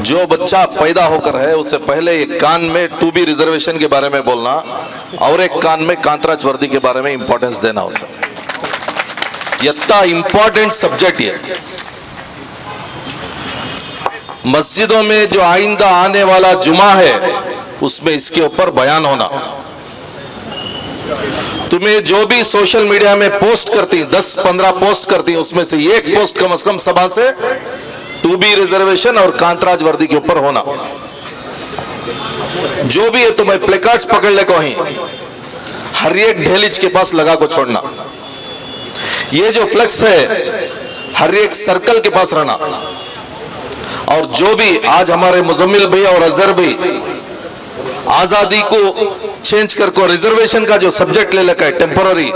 जो बच्चा पैदा होकर है उससे पहले एक कान में 2B रिजर्वेशन के बारे में बोलना और एक कान में कांतराज वर्दी के बारे में इंपॉर्टेंस देना उसे। इतना इंपॉर्टेंट सब्जेक्ट ये मस्जिदों में जो आइंदा आने वाला जुमा है उसमें इसके ऊपर बयान होना। तुम्हें जो भी सोशल मीडिया में पोस्ट करती 10-15 पोस्ट करती उसमें से एक पोस्ट कम से कम सभा से 2B रिजर्वेशन और कांतराज वर्दी के ऊपर होना। जो भी है तुम्हें प्लेकार्ड्स पकड़ ले को ही हर एक ढेलिज के पास लगा को छोड़ना। ये जो फ्लेक्स है हर एक सर्कल के पास रहना। और जो भी आज हमारे मुजम्मिल भाई और अजहर भाई आजादी को चेंज करके रिजर्वेशन का जो सब्जेक्ट ले लगा है टेम्पररी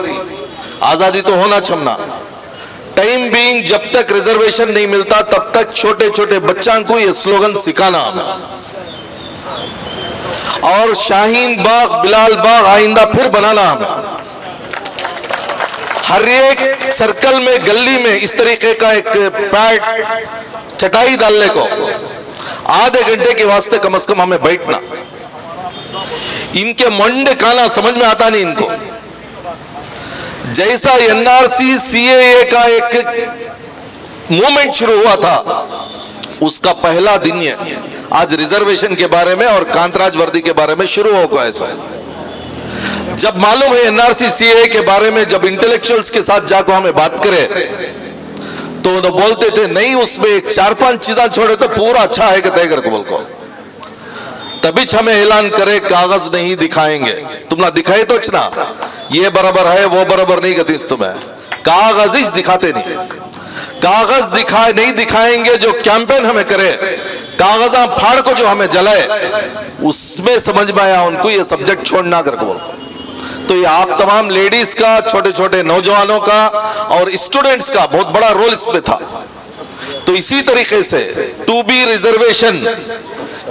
आजादी तो होना छमना टाइम बीइंग जब तक रिजर्वेशन नहीं मिलता तब तक छोटे छोटे बच्चों को ये स्लोगन सिखाना और शाहीन बाग बिलाल बाग आइंदा फिर बनाना हमें। हर एक सर्कल में गली में इस तरीके का एक पैड चटाई डालने को आधे घंटे के वास्ते कम से कम हमें बैठना। इनके मंडे खाना समझ में आता नहीं इनको। जैसा NRC CAA का एक मूवमेंट शुरू हुआ था उसका पहला दिन है आज रिजर्वेशन के बारे में और कांतराज वर्दी के बारे में शुरू होगा। ऐसा जब मालूम है NRC CAA के बारे में जब इंटेलेक्चुअल्स के साथ जाकर हमें बात करें तो वो बोलते थे नहीं उसमें 4-5 चीजें छोड़े तो पूरा अच्छा है कि तय कर बोल को तभी हमें ऐलान करे कागज नहीं दिखाएंगे। तुम ना दिखाए तो ना ये बराबर है वो बराबर नहीं करती तुम्हें कागज ही दिखाते नहीं। कागज नहीं दिखाएंगे जो कैंपेन हमें करे कागज फाड़ को जो हमें जलाए उसमें समझ में आया उनको ये सब्जेक्ट छोड़ना करके बोल। तो ये आप तमाम लेडीज का छोटे छोटे नौजवानों का और स्टूडेंट्स का बहुत बड़ा रोल इसमें था। तो इसी तरीके से 2B रिजर्वेशन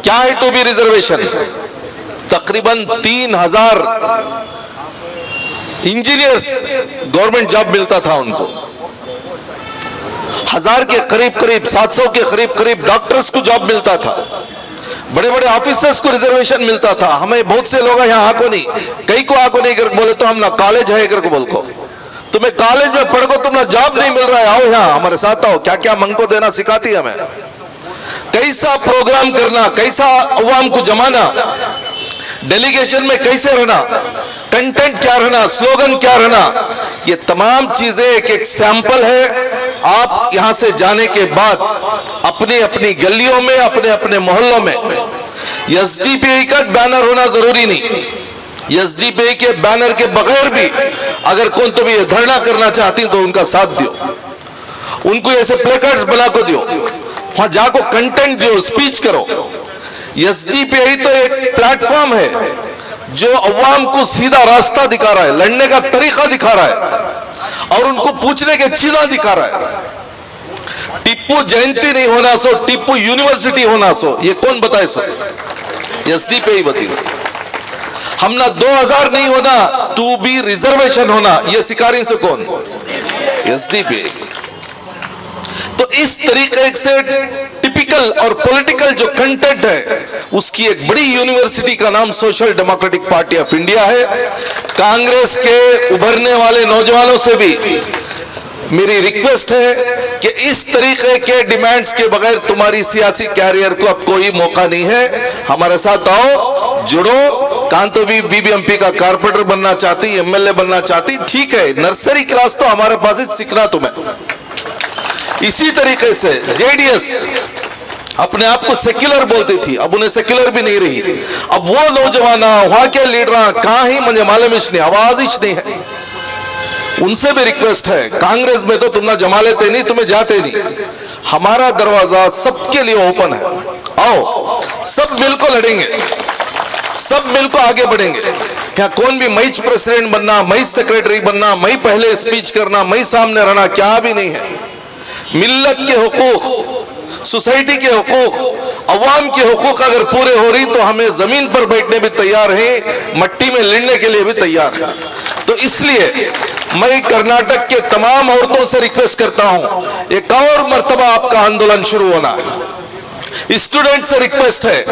क्या है 2B रिजर्वेशन तकरीबन 3000 इंजीनियर्स गवर्नमेंट जॉब मिलता था उनको। 1000 के करीब 700 के करीब डॉक्टर्स को जॉब मिलता था। बड़े बड़े ऑफिसर्स को रिजर्वेशन मिलता था। हमें बहुत से लोग यहाँ आको नहीं कई को आको नहीं करके बोले तो हम ना कॉलेज है करके बोल को तुम्हें कॉलेज में पढ़ को तुम ना जॉब नहीं मिल रहा है आओ यहाँ हमारे साथ आओ। क्या क्या मंग को देना सिखाती है हमें कैसा प्रोग्राम करना कैसा अवाम को जमाना डेलीगेशन में कैसे रहना कंटेंट क्या रहना स्लोगन क्या रहना ये तमाम चीजें एक सैंपल है। आप यहां से जाने के बाद अपनी अपनी गलियों में अपने अपने मोहल्लों में SDPI का बैनर होना जरूरी नहीं। SDPI के बैनर के बगैर भी अगर कौन तो भी धरना करना चाहती तो उनका साथ दियो उनको ऐसे प्लेकार्ड्स बना को दियो वहां जाको कंटेंट जो स्पीच करो। SDPI तो एक प्लेटफॉर्म है जो अवाम को सीधा रास्ता दिखा रहा है लड़ने का तरीका दिखा रहा है और उनको पूछने के चीजें दिखा रहा है। टिप्पू जयंती नहीं होना सो टिप्पू यूनिवर्सिटी होना सो ये कौन बताए सो SDPI बताइए सो। हम ना 2000 नहीं होना 2B रिजर्वेशन होना ये सिकारी से कौन SDPI। तो इस तरीके से टिपिकल और पॉलिटिकल जो कंटेंट है उसकी एक बड़ी यूनिवर्सिटी का नाम social democratic party of India है। कांग्रेस के उभरने वाले नौजवानों से भी मेरी रिक्वेस्ट है कि इस तरीके के डिमांड्स के बगैर तुम्हारी सियासी कैरियर को अब कोई मौका नहीं है। हमारे साथ आओ जुड़ो। कांतो भी BBMP का कारपोरेटर बनना चाहती MLA बनना चाहती ठीक है नर्सरी क्लास तो हमारे पास ही सीखना तुम्हें। इसी तरीके से JDS अपने आप को सेक्युलर बोलती थी अब उन्हें सेक्युलर भी नहीं रही। अब वो नौजवान वहां के लीडर कहां ही मुझे मालूम नहीं आवाज ही नहीं है। उनसे भी रिक्वेस्ट है कांग्रेस में तो तुम ना जमा लेते नहीं तुम्हें जाते नहीं। हमारा दरवाजा सबके लिए ओपन है। आओ सब मिलकर लड़ेंगे सब मिलकर आगे बढ़ेंगे। क्या कौन भी मैं प्रेसिडेंट बनना मैं सेक्रेटरी बनना मैं पहले स्पीच करना मैं सामने रहना क्या भी नहीं है। मिल्लत के हुकूक सोसाइटी के हुकूक अवाम के हुकूक अगर पूरे हो रही तो हमें जमीन पर बैठने भी तैयार हैं मट्टी में लड़ने के लिए भी तैयार हैं। तो इसलिए मैं कर्नाटक के तमाम औरतों से रिक्वेस्ट करता हूं एक और मर्तबा आपका आंदोलन शुरू होना है। स्टूडेंट से रिक्वेस्ट है,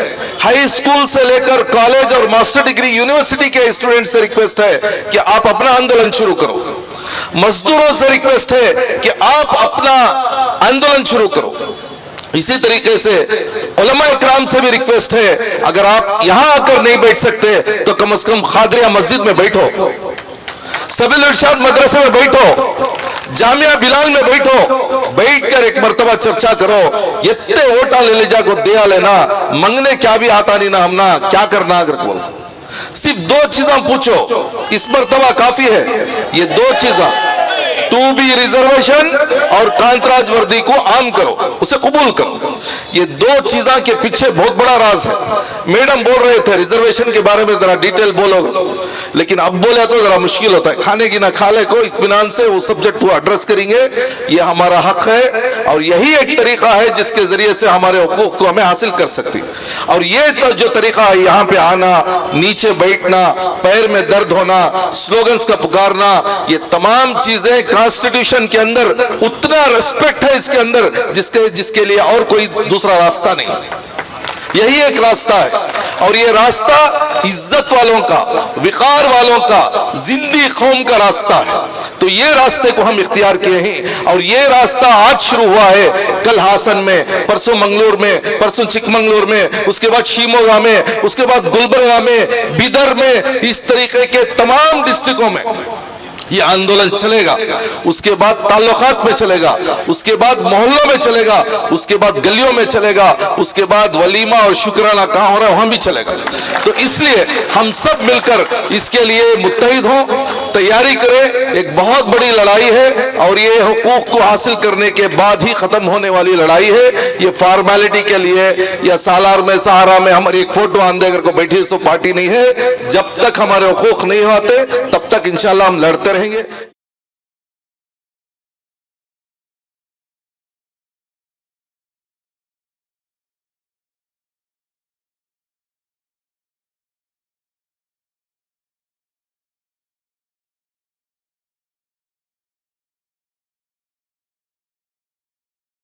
हाई स्कूल से लेकर कॉलेज और मास्टर डिग्री यूनिवर्सिटी के स्टूडेंट से रिक्वेस्ट है कि आप अपना आंदोलन शुरू करो। मजदूरों से रिक्वेस्ट है कि आप अपना आंदोलन शुरू करो। इसी तरीके से उलमा इकराम से भी रिक्वेस्ट है, अगर आप यहां आकर नहीं बैठ सकते तो कम से कम खादरिया मस्जिद में बैठो, सबील इरशाद मदरसे में बैठो, जामिया बिलाल में बैठो, बैठकर एक मर्तबा चर्चा करो। इतने वोटा ले जा को दिया लेना, मंगने क्या भी आता नहीं ना, हमना क्या करना अगर बोल, सिर्फ दो चीजें पूछो, इस मर्तबा काफी है। ये दो चीजें, 2B रिजर्वेशन और कांतराज वर्दी को आम करो, उसे कबूल करो। ये दो चीजों के पीछे बहुत बड़ा राज है। मैडम बोल रहे थे रिजर्वेशन के बारे में जरा डिटेल बोलो, लेकिन अब बोले तो जरा मुश्किल होता है। खाने की ना खाले को इत्मीनान से वो सब्जेक्ट को एड्रेस करेंगे, ये हमारा हक है और यही एक तरीका है जिसके जरिए से हमारे हुकूक को हमें हासिल कर सकती। और ये तो जो तरीका है, यहाँ पे आना, नीचे बैठना, पैर में दर्द होना, स्लोगन्स का पुकारना, ये तमाम चीजें कॉन्स्टिट्यूशन के अंदर उतना रिस्पेक्ट है इसके अंदर जिसके लिए और कोई दूसरा रास्ता नहीं। यही एक रास्ता है और ये रास्ता इज्जत वालों का, विकार वालों का, जिंदी कौम का रास्ता है। तो ये रास्ते को हम इख्तियार किए हैं और ये रास्ता आज शुरू हुआ है। कल हासन में, परसों मंगलोर में, परसों चिकमंगलूर में, उसके बाद शिमोगा में, उसके बाद गुलबर्गा में, बिदर में, इस तरीके के तमाम डिस्ट्रिक्टों में ये आंदोलन चलेगा। उसके बाद ताल्लुकात में चलेगा, उसके बाद मोहल्लों में चलेगा, उसके बाद गलियों में चलेगा, उसके बाद वलीमा और शुक्राना कहाँ हो रहा है वहां भी चलेगा। तो इसलिए हम सब मिलकर इसके लिए मुत्तहिद हों, तैयारी करें। एक बहुत बड़ी लड़ाई है और ये हुकूक को हासिल करने के बाद ही खत्म होने वाली लड़ाई है। ये फॉर्मेलिटी के लिए या सालार में, सहारा में हमारी एक फोटो आंदेगर को बैठी सो पार्टी नहीं है। जब तक हमारे हुकूक नहीं होते तब तक इंशाल्लाह हम लड़ते रहेंगे।